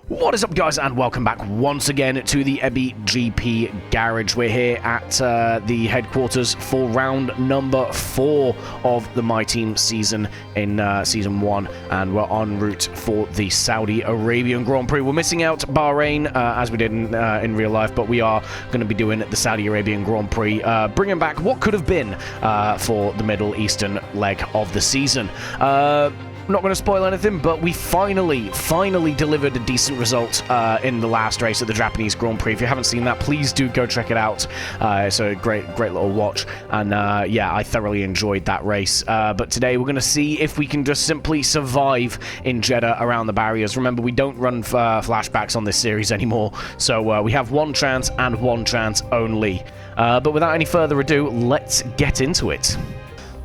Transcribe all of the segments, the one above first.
What is up, guys, and welcome back once again to the Ebby GP Garage. We're here at the headquarters for round number 4 of the MyTeam season in Season 1, and we're en route for the Saudi Arabian Grand Prix. We're missing out Bahrain, as we did in real life, but we are going to be doing the Saudi Arabian Grand Prix, bringing back what could have been for the Middle Eastern leg of the season. I'm not going to spoil anything, but we finally delivered a decent result in the last race at the Japanese Grand Prix. If you haven't seen that, please do go check it out. It's a great little watch, and yeah, I thoroughly enjoyed that race. But today we're going to see if we can just simply survive in Jeddah around the barriers. Remember, we don't run flashbacks on this series anymore, so we have one chance and one chance only. But without any further ado, let's get into it.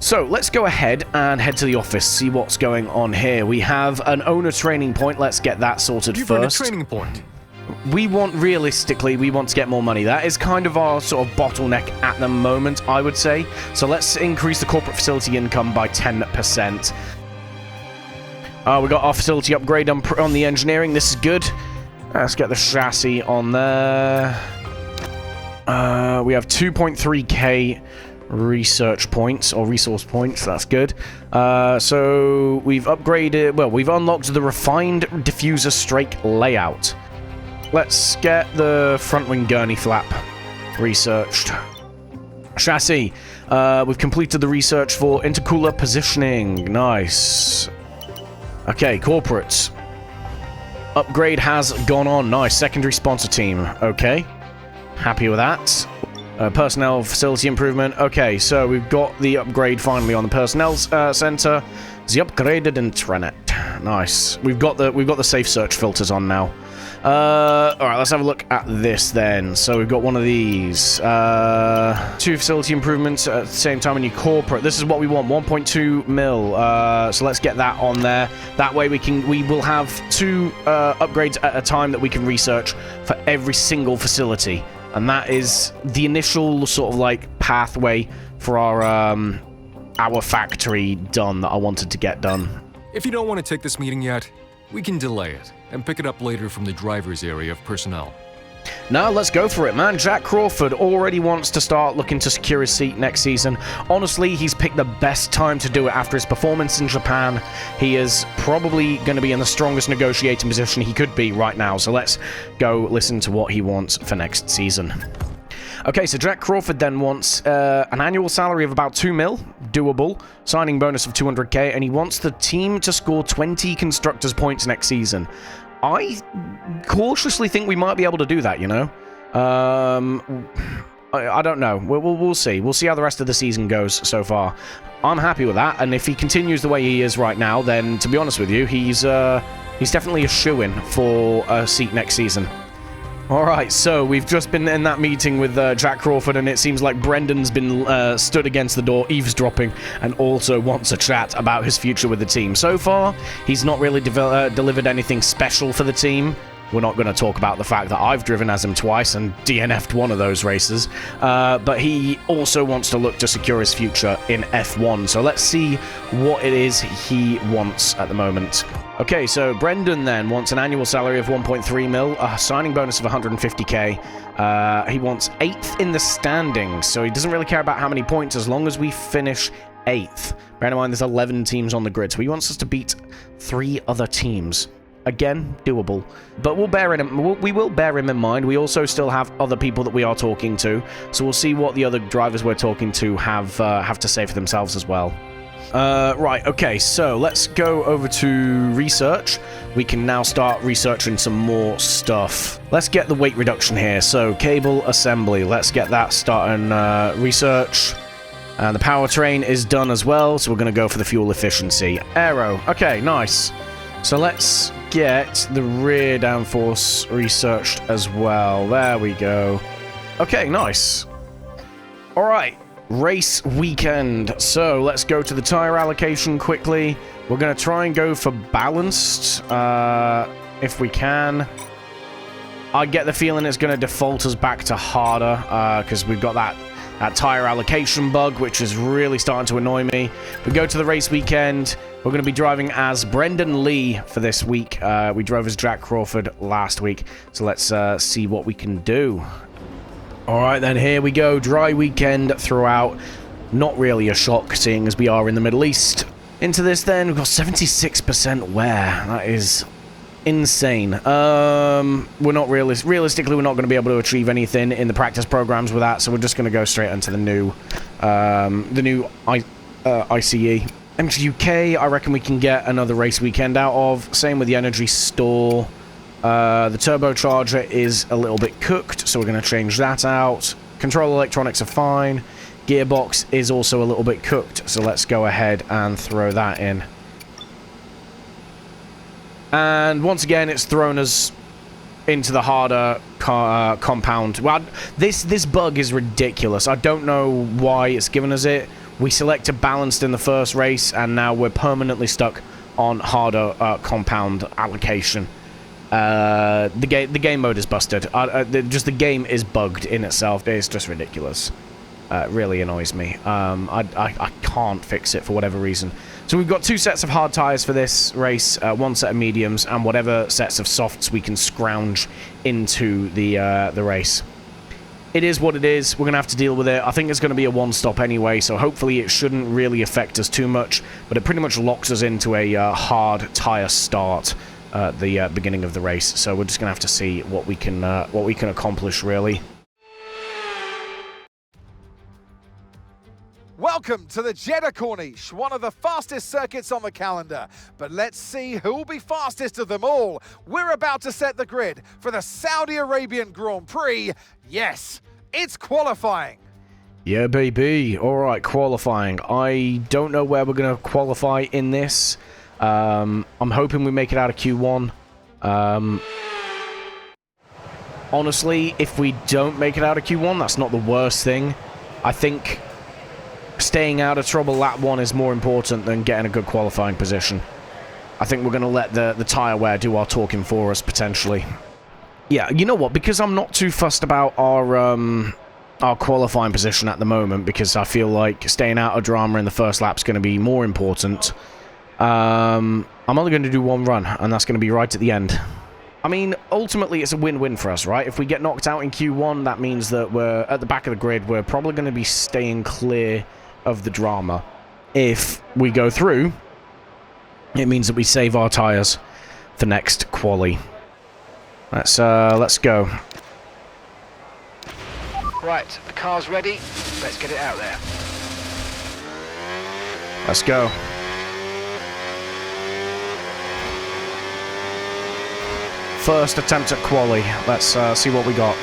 So, let's go ahead and head to the office, see what's going on here. We have an owner training point. Let's get that sorted first. A training point. Realistically, we want to get more money. That is kind of our sort of bottleneck at the moment, I would say. So let's increase the corporate facility income by 10%. We got our facility upgrade on the engineering. This is good. Let's get the chassis on there. We have 2.3k research points or resource points. That's good. So we've upgraded, well, we've unlocked the refined diffuser strake layout. Let's get the front wing gurney flap researched. Chassis, we've completed the research for intercooler positioning. Nice. Okay, corporate upgrade has gone on. Nice. Secondary sponsor team. Okay, happy with that. Personnel facility improvement. Okay, so we've got the upgrade finally on the personnel center. The upgraded intranet. Nice. We've got the safe search filters on now. All right, let's have a look at this then. So we've got one of these. 2 facility improvements at the same time in your corporate. This is what we want. 1.2 mil. So let's get that on there. That way we will have 2 upgrades at a time that we can research for every single facility. And that is the initial sort of like pathway for our factory done that I wanted to get done. If you don't want to take this meeting yet, we can delay it and pick it up later from the driver's area of personnel. Now let's go for it, man. Jack Crawford already wants to start looking to secure his seat next season. Honestly, he's picked the best time to do it after his performance in Japan. He is probably going to be in the strongest negotiating position he could be right now. So let's go listen to what he wants for next season. Okay, so Jack Crawford then wants an annual salary of about 2 mil, doable, signing bonus of 200k, and he wants the team to score 20 constructors points next season. I cautiously think we might be able to do that, you know? I don't know. We'll see. We'll see how the rest of the season goes so far. I'm happy with that, and if he continues the way he is right now, then, to be honest with you, he's definitely a shoo-in for a seat next season. Alright, so we've just been in that meeting with Jack Crawford, and it seems like Brendan's been stood against the door, eavesdropping, and also wants a chat about his future with the team. So far, he's not really delivered anything special for the team. We're not going to talk about the fact that I've driven as him twice and DNF'd one of those races. But he also wants to look to secure his future in F1. So let's see what it is he wants at the moment. Okay, so Brendan then wants an annual salary of 1.3 mil, a signing bonus of 150k. He wants 8th in the standings, so he doesn't really care about how many points as long as we finish 8th. Bear in mind, there's 11 teams on the grid, so he wants us to beat 3 other teams. Again, doable, but we will bear him in mind. We also still have other people that we are talking to, so we'll see what the other drivers we're talking to have to say for themselves as well. Right, okay, so let's go over to research. We can now start researching some more stuff. Let's get the weight reduction here. So cable assembly, let's get that starting research. And the powertrain is done as well, so we're going to go for the fuel efficiency. Aero, okay, nice. So let's get the rear downforce researched as well. There we go. Okay, nice. All right, race weekend. So let's go to the tire allocation quickly. We're going to try and go for balanced if we can. I get the feeling it's going to default us back to harder because we've got that tire allocation bug, which is really starting to annoy me. We go to the race weekend. We're going to be driving as Brendan Lee for this week. We drove as Jack Crawford last week, so let's see what we can do. All right, then, here we go. Dry weekend throughout. Not really a shock, seeing as we are in the Middle East. Into this, then, we've got 76% wear. That is insane. We're not realistically, we're not going to be able to achieve anything in the practice programs with that, so we're just going to go straight into the new ICE. MGUK, I reckon we can get another race weekend out of. Same with the energy store. The turbocharger is a little bit cooked, so we're going to change that out. Control electronics are fine. Gearbox is also a little bit cooked, so let's go ahead and throw that in. And once again, it's thrown us into the harder compound. Well, this bug is ridiculous. I don't know why it's given us it. We selected balanced in the first race, and now we're permanently stuck on harder compound allocation. The game mode is busted. Just the game is bugged in itself. It's just ridiculous. It really annoys me. I can't fix it for whatever reason. So we've got 2 sets of hard tyres for this race, 1 set of mediums, and whatever sets of softs we can scrounge into the race. It is what it is. We're going to have to deal with it. I think it's going to be a one-stop anyway, so hopefully it shouldn't really affect us too much, but it pretty much locks us into a hard tyre start at the beginning of the race. So we're just going to have to see what we can accomplish, really. Welcome to the Jeddah Corniche, one of the fastest circuits on the calendar. But let's see who'll be fastest of them all. We're about to set the grid for the Saudi Arabian Grand Prix. Yes, it's qualifying. Yeah, baby. All right, qualifying. I don't know where we're going to qualify in this. I'm hoping we make it out of Q1. Honestly, if we don't make it out of Q1, that's not the worst thing. I think staying out of trouble lap 1 is more important than getting a good qualifying position. I think we're going to let the tyre wear do our talking for us, potentially. Yeah, you know what? Because I'm not too fussed about our qualifying position at the moment, because I feel like staying out of drama in the first lap is going to be more important. I'm only going to do 1 run, and that's going to be right at the end. I mean, ultimately, it's a win-win for us, right? If we get knocked out in Q1, that means that we're at the back of the grid. We're probably going to be staying clear of the drama. If we go through, it means that we save our tyres for next quali. Let's go. Right, the car's ready. Let's get it out there. Let's go. First attempt at quali. Let's see what we got.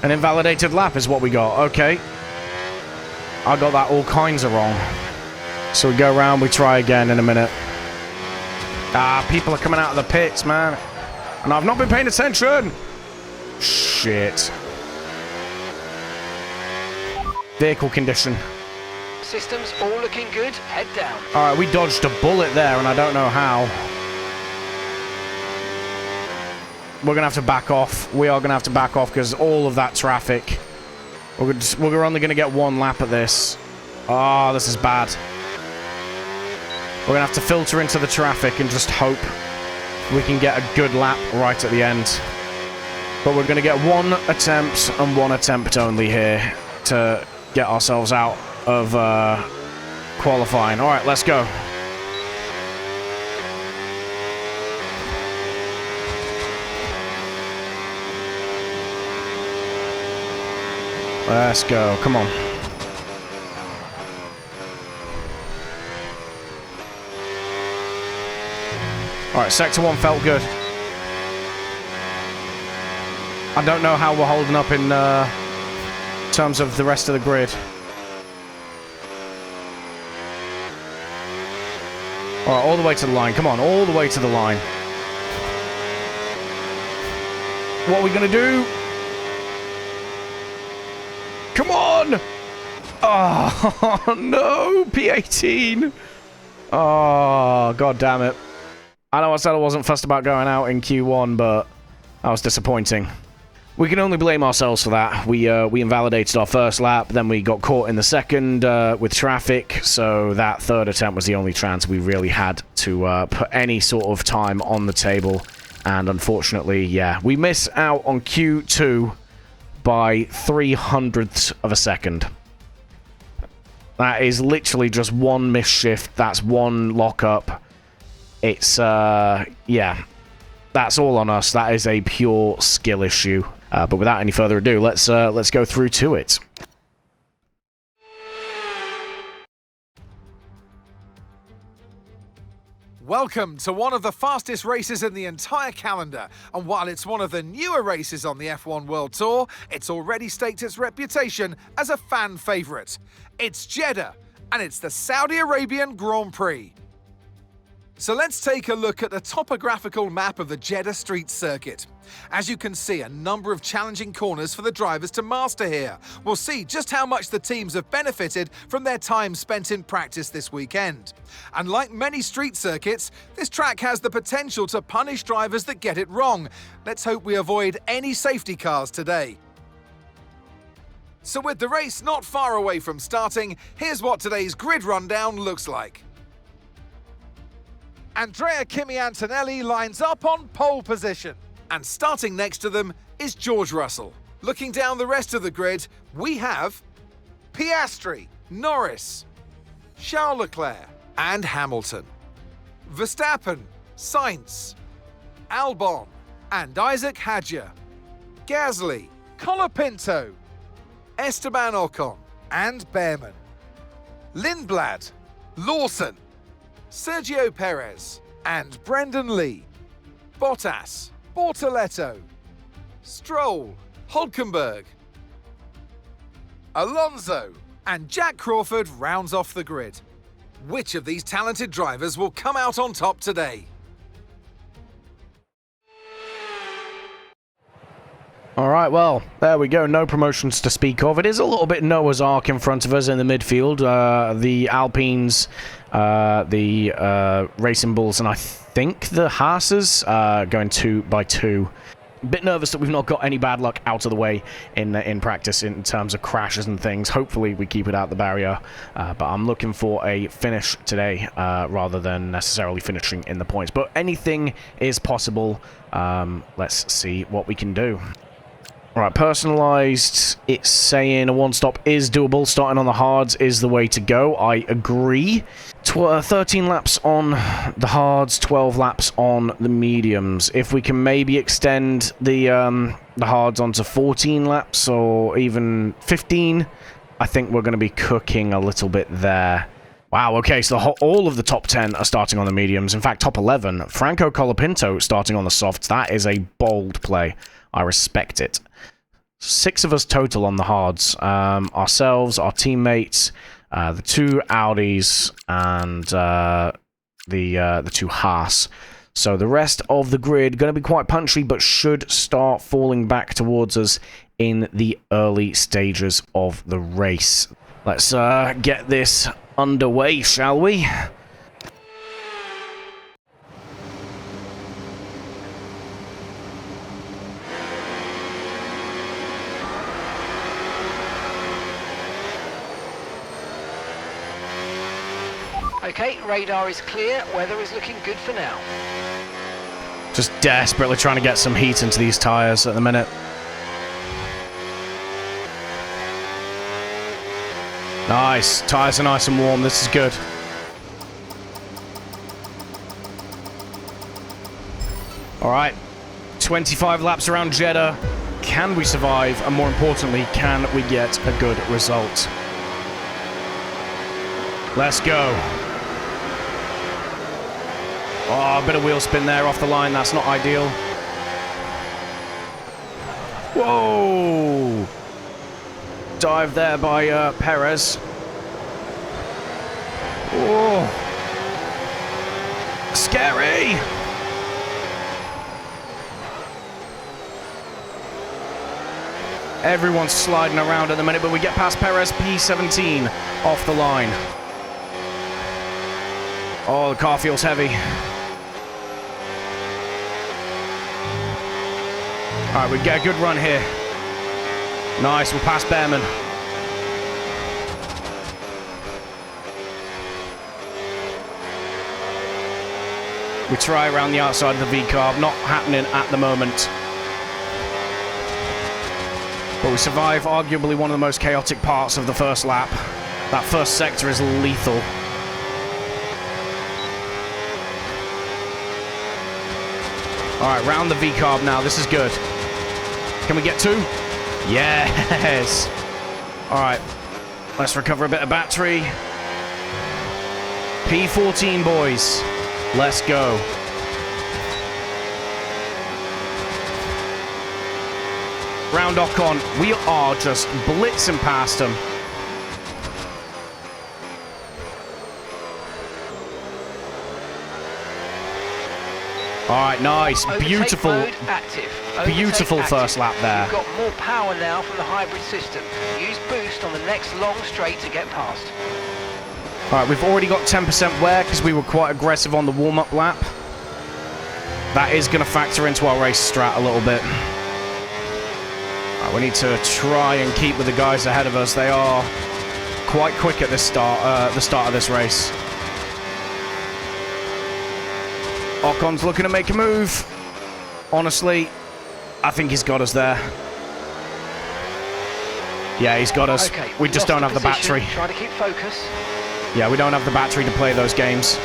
An invalidated lap is what we got. Okay. I got that all kinds of wrong. So we go around, we try again in a minute. Ah, people are coming out of the pits, man. And I've not been paying attention. Shit. Vehicle condition. Systems all looking good. Head down. Alright, we dodged a bullet there, and I don't know how. We're going to have to back off. We are going to have to back off because all of that traffic. We're only going to get 1 lap at this. Oh, this is bad. We're going to have to filter into the traffic and just hope we can get a good lap right at the end. But we're going to get 1 attempt and 1 attempt only here to get ourselves out of qualifying. All right, let's go. Let's go. Come on. All right, Sector 1 felt good. I don't know how we're holding up in terms of the rest of the grid. All right, all the way to the line. Come on, all the way to the line. What are we going to do? Come on! Oh, no! P18! Oh, god damn it. I know I said I wasn't fussed about going out in Q1, but that was disappointing. We can only blame ourselves for that. We invalidated our first lap, then we got caught in the second with traffic, so that third attempt was the only chance we really had to put any sort of time on the table. And unfortunately, yeah, we miss out on Q2 by 0.03 of a second. That is literally just one miss shift. That's one lockup. It's, yeah, that's all on us. That is a pure skill issue. But without any further ado, let's go through to it. Welcome to one of the fastest races in the entire calendar, and while it's one of the newer races on the F1 World Tour, it's already staked its reputation as a fan favourite. It's Jeddah, and it's the Saudi Arabian Grand Prix. So let's take a look at the topographical map of the Jeddah Street Circuit. As you can see, a number of challenging corners for the drivers to master here. We'll see just how much the teams have benefited from their time spent in practice this weekend. And like many street circuits, this track has the potential to punish drivers that get it wrong. Let's hope we avoid any safety cars today. So with the race not far away from starting, here's what today's grid rundown looks like. Andrea Kimi Antonelli lines up on pole position. And starting next to them is George Russell. Looking down the rest of the grid, we have Piastri, Norris, Charles Leclerc, and Hamilton. Verstappen, Sainz, Albon, and Isaac Hadjar. Gasly, Colapinto, Esteban Ocon, and Behrman. Lindblad, Lawson, Sergio Perez, and Brendan Lee. Bottas, Bortoletto, Stroll, Hülkenberg, Alonso, and Jack Crawford rounds off the grid. Which of these talented drivers will come out on top today? Alright, well, there we go. No promotions to speak of. It is a little bit Noah's Ark in front of us in the midfield. The Alpines, the Racing Bulls, and I think the Haas's going 2 by 2. A bit nervous that we've not got any bad luck out of the way in practice in terms of crashes and things. Hopefully we keep it out the barrier, but I'm looking for a finish today rather than necessarily finishing in the points. But anything is possible. Let's see what we can do. Right, personalised, it's saying a one-stop is doable. Starting on the hards is the way to go. I agree. 13 laps on the hards, 12 laps on the mediums. If we can maybe extend the hards onto 14 laps or even 15, I think we're going to be cooking a little bit there. Wow, okay, so all of the top 10 are starting on the mediums. In fact, top 11. Franco Colapinto starting on the softs. That is a bold play. I respect it. 6 of us total on the hards. Ourselves, our teammates, the 2 Audis, and the 2 Haas. So the rest of the grid going to be quite punchy, but should start falling back towards us in the early stages of the race. Let's get this underway, shall we? Okay, radar is clear. Weather is looking good for now. Just desperately trying to get some heat into these tyres at the minute. Nice. Tyres are nice and warm. This is good. Alright. 25 laps around Jeddah. Can we survive? And more importantly, can we get a good result? Let's go. Oh, a bit of wheel spin there off the line. That's not ideal. Whoa! Dive there by Perez. Oh! Scary! Everyone's sliding around at the minute, but we get past Perez, P17 off the line. Oh, the car feels heavy. All right, we get a good run here. Nice, we'll pass Behrman. We try around the outside of the V-carb, not happening at the moment. But we survive arguably one of the most chaotic parts of the first lap. That first sector is lethal. All right, round the V-carb now. This is good. Can we get 2? Yes. All right, let's recover a bit of battery. P14, boys. Let's go. Round Ocon. We are just blitzing past them. All right, nice. Overtake Beautiful. mode active. Beautiful Overtake first lap there. You've got more power now from the hybrid system. Use boost on the next long straight to get past. All right, we've already got 10% wear because we were quite aggressive on the warm-up lap. That is going to factor into our race strat a little bit. All right, we need to try and keep with the guys ahead of us. They are quite quick at this the start of this race. Ocon's looking to make a move. Honestly, I think he's got us there. Yeah, he's got us. Okay, we just don't have the battery. Try to keep focus. Yeah, we don't have the battery to play those games.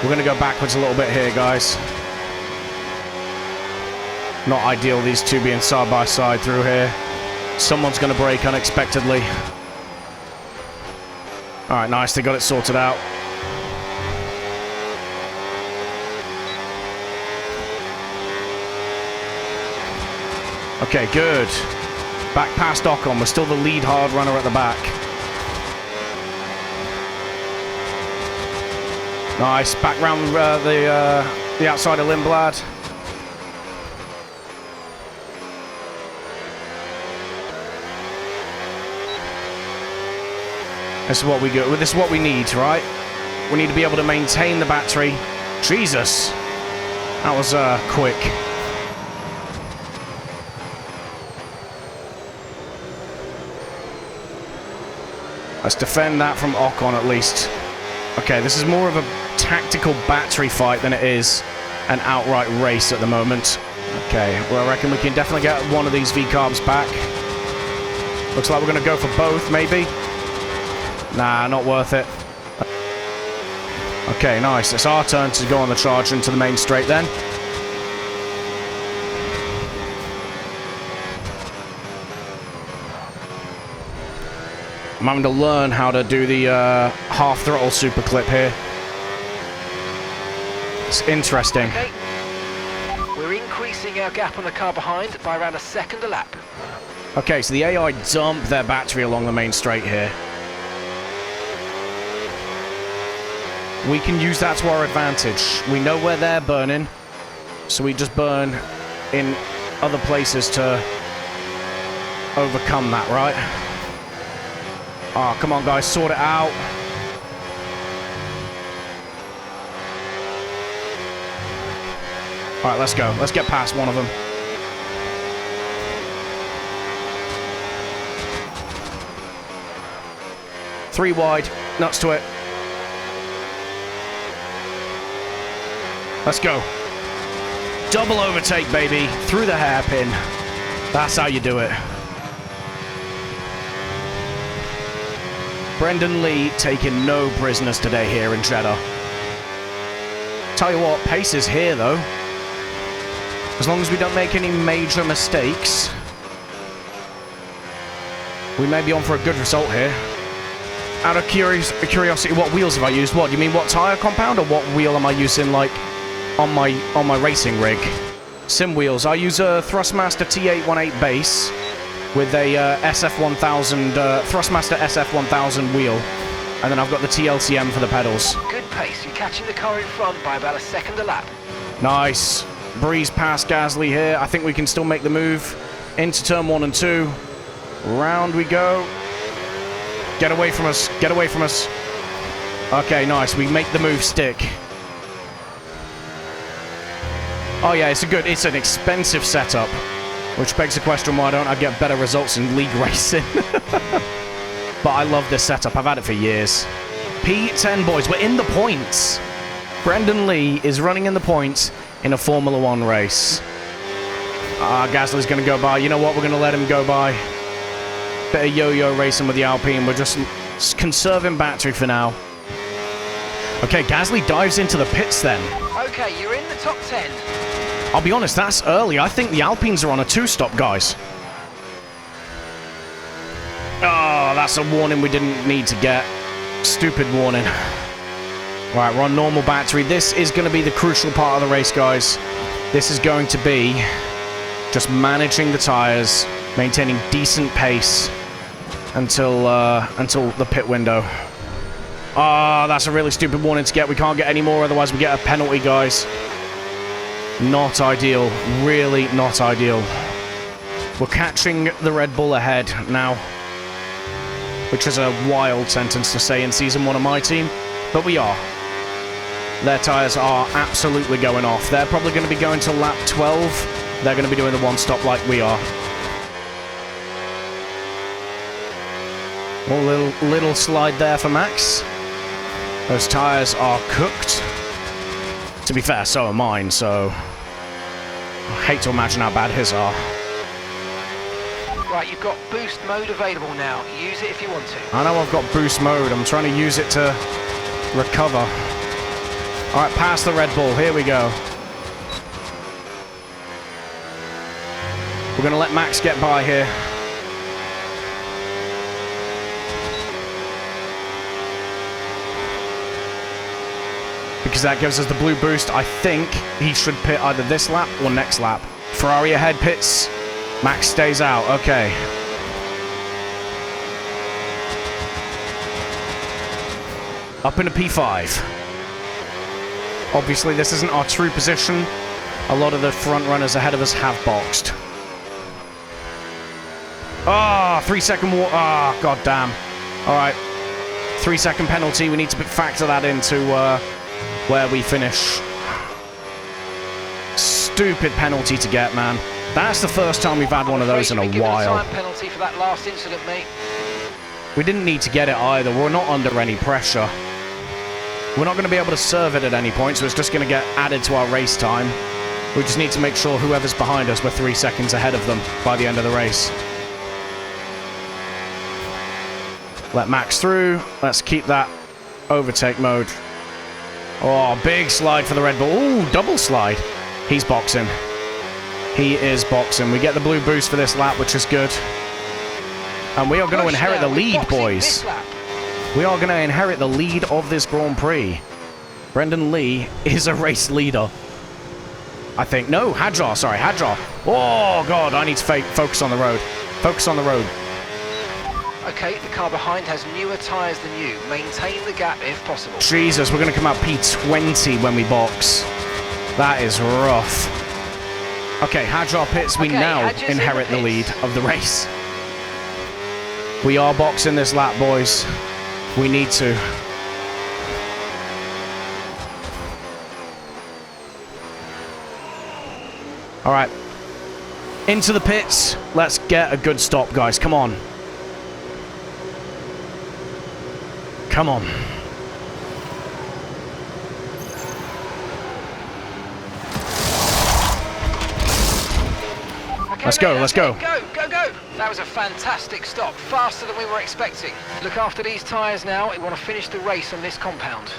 We're going to go backwards a little bit here, guys. Not ideal, these two being side by side through here. Someone's going to brake unexpectedly. All right, nice. They got it sorted out. Okay, good. Back past Ocon. We're still the lead hard runner at the back. Nice. Back round the outside of Lindblad. This is what we go. This is what we need, right? We need to be able to maintain the battery. Jesus, that was quick. Let's defend that from Ocon at least. Okay, this is more of a tactical battery fight than it is an outright race at the moment. Okay, well, I reckon we can definitely get one of these V-carbs back. Looks like we're going to go for both, maybe. Nah, not worth it. Okay, nice. It's our turn to go on the charge into the main straight then. I'm having to learn how to do the half throttle super clip here. It's interesting. Okay. We're increasing our gap on the car behind by around a second a lap. Okay, so the AI dump their battery along the main straight here. We can use that to our advantage. We know where they're burning, so we just burn in other places to overcome that, right? Oh, come on, guys, sort it out. All right, let's go. Let's get past one of them. Three wide, nuts to it. Let's go. Double overtake, baby. Through the hairpin. That's how you do it. Brendan Lee taking no prisoners today here in Jeddah. Tell you what, pace is here, though. As long as we don't make any major mistakes, we may be on for a good result here. Out of curiosity, what wheels have I used? What, do you mean what tyre compound, or what wheel am I using, like, on my racing rig? Sim wheels. I use a Thrustmaster T818 base with a SF1000 Thrustmaster SF1000 wheel, and then I've got the TLCM for the pedals. Good pace. You're catching the car in front by about a second a lap. Nice. Breeze past Gasly here. I think we can still make the move into turn 1 and 2. Round we go. Get away from us. Get away from us. Okay, nice. We make the move stick. Oh yeah, it's an expensive setup. Which begs the question, why don't I get better results in league racing? But I love this setup. I've had it for years. P10, boys. We're in the points. Brendan Lee is running in the points in a Formula 1 race. Gasly's going to go by. You know what? We're going to let him go by. Bit of yo-yo racing with the Alpine. We're just conserving battery for now. Okay, Gasly dives into the pits then. Okay, you're in the top 10. I'll be honest, that's early. I think the Alpines are on a 2-stop, guys. Oh, that's a warning we didn't need to get. Stupid warning. Right, we're on normal battery. This is going to be the crucial part of the race, guys. This is going to be just managing the tires, maintaining decent pace until the pit window. Ah, that's a really stupid warning to get. We can't get any more, otherwise we get a penalty, guys. Not ideal. Really not ideal. We're catching the Red Bull ahead now, which is a wild sentence to say in Season 1 of MyTeam, but we are. Their tyres are absolutely going off. They're probably going to be going to lap 12. They're going to be doing the 1-stop like we are. A little slide there for Max. Those tyres are cooked. To be fair, so are mine, so I hate to imagine how bad his are. Right, you've got boost mode available now. Use it if you want to. I know I've got boost mode. I'm trying to use it to recover. Alright, past the Red Bull. Here we go. We're going to let Max get by here. Because that gives us the blue boost. I think he should pit either this lap or next lap. Ferrari ahead pits. Max stays out. Okay. Up into P5. Obviously, this isn't our true position. A lot of the front runners ahead of us have boxed. Ah, 3-second war. Ah, god damn. All right. 3-second penalty. We need to factor that into where we finish. Stupid penalty to get, man. That's the first time we've had one of those in a while. Time penalty for that last incident, mate. We didn't need to get it either. We're not under any pressure. We're not going to be able to serve it at any point, so it's just going to get added to our race time. We just need to make sure whoever's behind us, we're 3 seconds ahead of them by the end of the race. Let Max through. Let's keep that overtake mode. Oh, big slide for the Red Bull. Ooh, double slide. He's boxing. He is boxing. We get the blue boost for this lap, which is good. And we are going to inherit the lead, boys. We are going to inherit the lead of this Grand Prix. Brendan Lee is a race leader. I think. No, Hadjar. Sorry, Hadjar. Oh, God. I need to focus on the road. Focus on the road. Okay, the car behind has newer tyres than you. Maintain the gap if possible. Jesus, we're going to come out P20 when we box. That is rough. Okay, Hadjar pits. We now inherit the lead of the race. We are boxing this lap, boys. We need to. All right. Into the pits. Let's get a good stop, guys. Come on. Come on. Okay, let's go, let's go. Go, go, go. That was a fantastic stop. Faster than we were expecting. Look after these tyres now. We want to finish the race on this compound.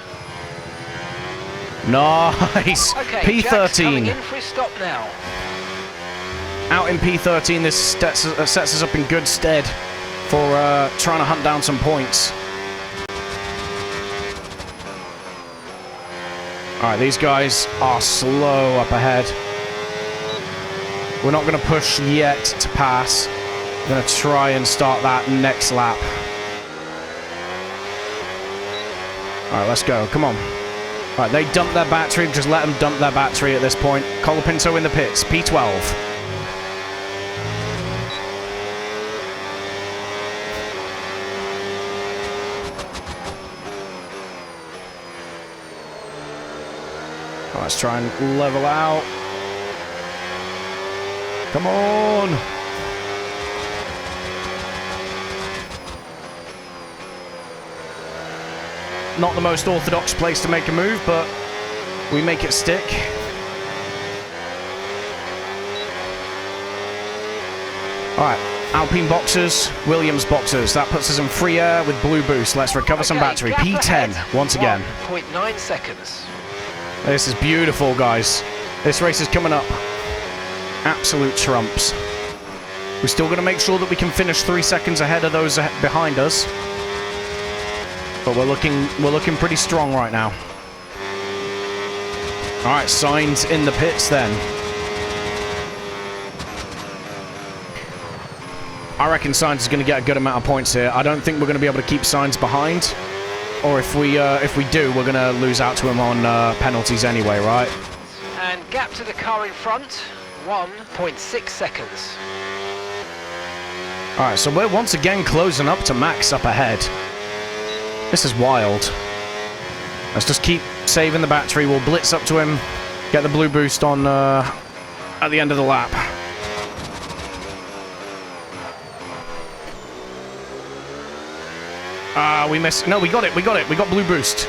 Nice. Okay, Jack's coming P13. in for his stop now. Out in P13, this sets us up in good stead for trying to hunt down some points. Alright, these guys are slow up ahead. We're not going to push yet to pass. We're going to try and start that next lap. Alright, let's go. Come on. Alright, they dumped their battery. Just let them dump their battery at this point. Colapinto in the pits. P12. Let's try and level out. Come on. Not the most orthodox place to make a move, but we make it stick. Alright, Alpine boxers, Williams boxers. That puts us in free air with blue boost. Let's recover some battery. P10 once again. 1.9 seconds. This is beautiful, guys. This race is coming up. Absolute trumps. We're still going to make sure that we can finish 3 seconds ahead of those behind us. But we're looking pretty strong right now. Alright, signs in the pits then. I reckon Sainz is going to get a good amount of points here. I don't think we're going to be able to keep Sainz behind. Or if we do, we're going to lose out to him on penalties anyway, right? And gap to the car in front, 1.6 seconds. Alright, so we're once again closing up to Max up ahead. This is wild. Let's just keep saving the battery. We'll blitz up to him, get the blue boost on at the end of the lap. We missed. No, we got it. We got it. We got blue boost.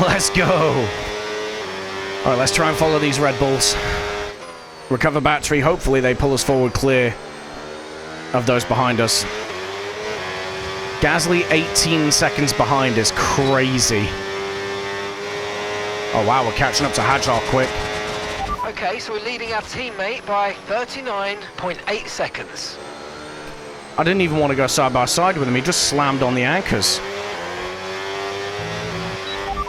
Let's go. All right, let's try and follow these Red Bulls. Recover battery. Hopefully they pull us forward clear of those behind us. Gasly 18 seconds behind is crazy. Oh wow, we're catching up to Hadjar quick. Okay, so we're leading our teammate by 39.8 seconds. I didn't even want to go side by side with him. He just slammed on the anchors.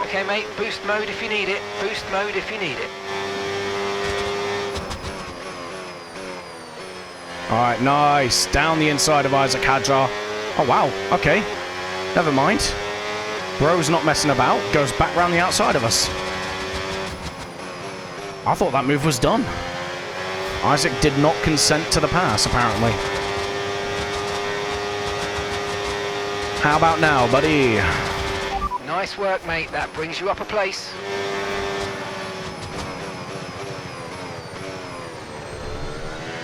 Okay, mate, boost mode if you need it. Boost mode if you need it. All right, nice. Down the inside of Isaac Hadjar. Oh, wow. Okay. Never mind. Bro's not messing about. Goes back round the outside of us. I thought that move was done. Isaac did not consent to the pass, apparently. How about now, buddy? Nice work, mate. That brings you up a place.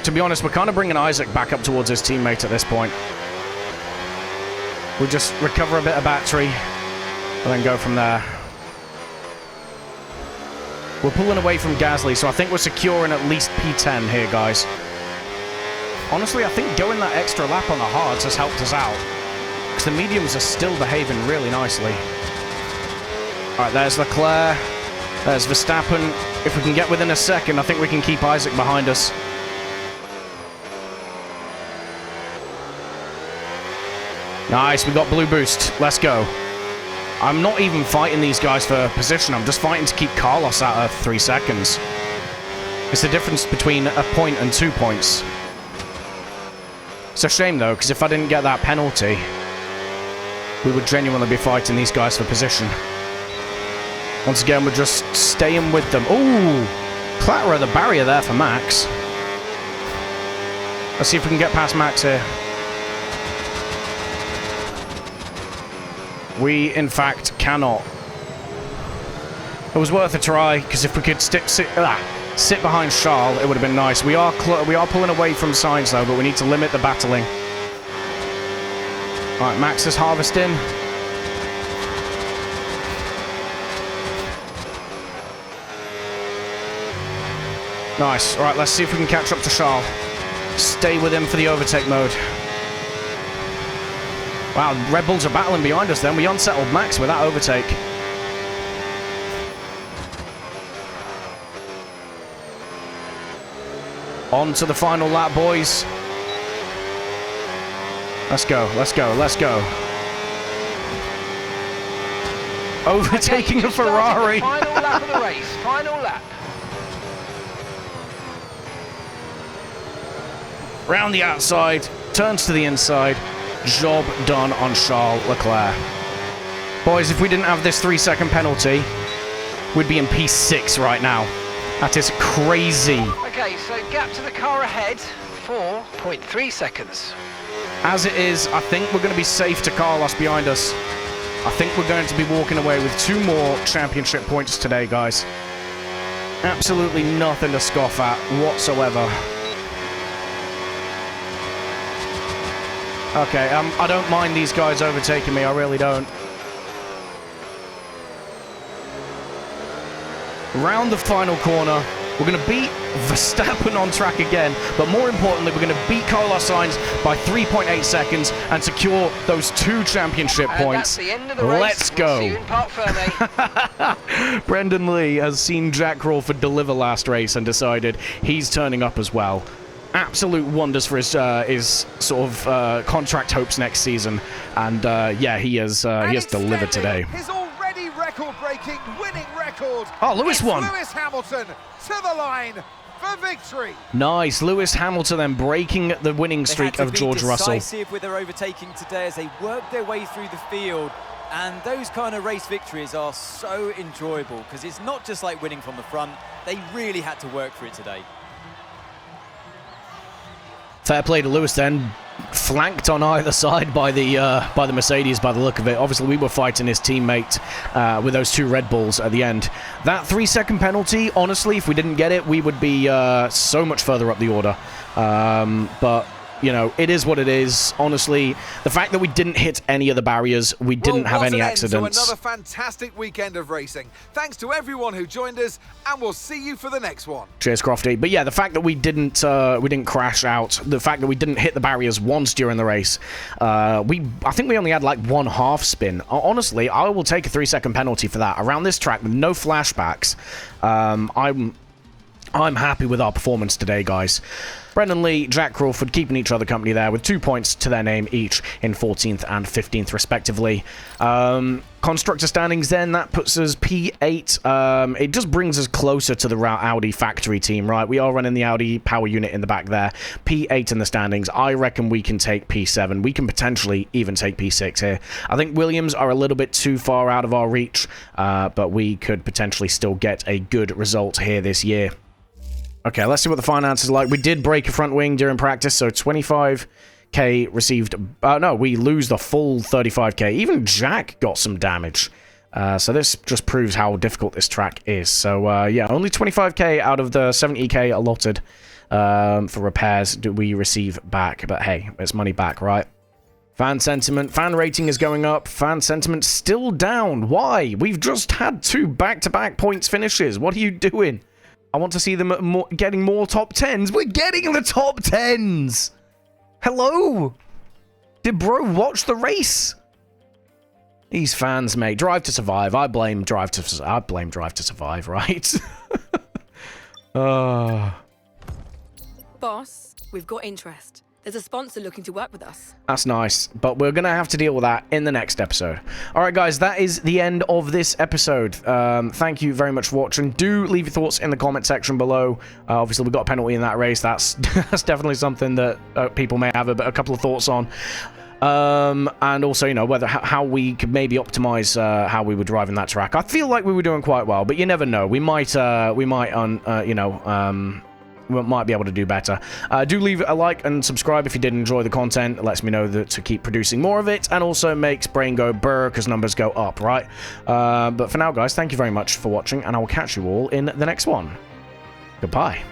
To be honest, we're kind of bringing Isaac back up towards his teammate at this point. We'll just recover a bit of battery and then go from there. We're pulling away from Gasly, so I think we're securing at least P10 here, guys. Honestly, I think going that extra lap on the hards has helped us out, because the mediums are still behaving really nicely. All right, there's Leclerc. There's Verstappen. If we can get within a second, I think we can keep Isaac behind us. Nice, we got blue boost. Let's go. I'm not even fighting these guys for position. I'm just fighting to keep Carlos out of 3 seconds. It's the difference between a point and 2 points. It's a shame, though, because if I didn't get that penalty, we would genuinely be fighting these guys for position. Once again, we're just staying with them. Ooh! Clatter of the barrier there for Max. Let's see if we can get past Max here. We, in fact, cannot. It was worth a try, because if we could sit behind Charles, it would have been nice. We are pulling away from Sainz, though, but we need to limit the battling. All right, Max is harvesting. Nice. All right, let's see if we can catch up to Charles. Stay with him for the overtake mode. Wow, Red Bulls are battling behind us then. We unsettled Max with that overtake. On to the final lap, boys. Let's go, let's go, let's go. Overtaking a Ferrari. Final lap of the race, final lap. Round the outside, turns to the inside. Job done on Charles Leclerc. Boys, if we didn't have this 3-second penalty, we'd be in P6 right now. That is crazy. Okay, so gap to the car ahead, 4.3 seconds. As it is, I think we're going to be safe to Carlos behind us. I think we're going to be walking away with 2 more championship points today, guys. Absolutely nothing to scoff at whatsoever. Okay, I don't mind these guys overtaking me. I really don't. Round the final corner. We're going to beat Verstappen on track again, but more importantly, we're going to beat Carlos Sainz by 3.8 seconds and secure those 2 championship points. That's the end of the race. Let's go. We'll see you in Parc Fermé. Brendan Lee has seen Jack Crawford deliver last race and decided he's turning up as well. Absolute wonders for his sort of contract hopes next season, and yeah, he has delivered today. His already record-breaking winning record. Oh, Lewis won. Lewis Hamilton to the line for victory. Nice, Lewis Hamilton then breaking the winning streak of George Russell. They had to be decisive with their overtaking today as they worked their way through the field. And those kind of race victories are so enjoyable because it's not just like winning from the front. They really had to work for it today. Fair play to Lewis then, flanked on either side by the Mercedes by the look of it. Obviously, we were fighting his teammate with those 2 Red Bulls at the end. That 3-second penalty, honestly, if we didn't get it, we would be so much further up the order. But you know, it is what it is. Honestly, the fact that we didn't hit any of the barriers, we didn't have any accidents. Another fantastic weekend of racing. Thanks to everyone who joined us, and we'll see you for the next one. Cheers, Crofty. But yeah, the fact that we didn't crash out, the fact that we didn't hit the barriers once during the race, I think we only had like 1 half spin. Honestly, I will take a 3-second penalty for that. Around this track with no flashbacks, I'm happy with our performance today, guys. Brendan Lee, Jack Crawford keeping each other company there with 2 points to their name each in 14th and 15th respectively. Constructor standings then, that puts us P8. It just brings us closer to the Audi factory team, right? We are running the Audi power unit in the back there. P8 in the standings. I reckon we can take P7. We can potentially even take P6 here. I think Williams are a little bit too far out of our reach, but we could potentially still get a good result here this year. Okay, let's see what the finances are like. We did break a front wing during practice, so 25k received. No, we lose the full 35k. Even Jack got some damage. So this just proves how difficult this track is. So yeah, only 25k out of the 70k allotted for repairs do we receive back. But hey, it's money back, right? Fan sentiment, fan rating is going up. Fan sentiment still down. Why? We've just had 2 back-to-back points finishes. What are you doing? I want to see them getting more top 10s. We're getting the top 10s. Hello? Did bro watch the race? These fans, mate. Drive to Survive. I blame Drive to Survive, right? Boss, we've got interest. There's a sponsor looking to work with us. That's nice, but we're going to have to deal with that in the next episode. All right, guys, that is the end of this episode. Thank you very much for watching. Do leave your thoughts in the comment section below. Obviously, we got a penalty in that race. That's definitely something that people may have a couple of thoughts on. And also, you know, how we could maybe optimize how we were driving that track. I feel like we were doing quite well, but you never know. We might be able to do better. Do leave a like and subscribe if you did enjoy the content. It lets me know that to keep producing more of it, and also makes brain go brr because numbers go up, right? But for now, guys, thank you very much for watching, and I will catch you all in the next one. Goodbye.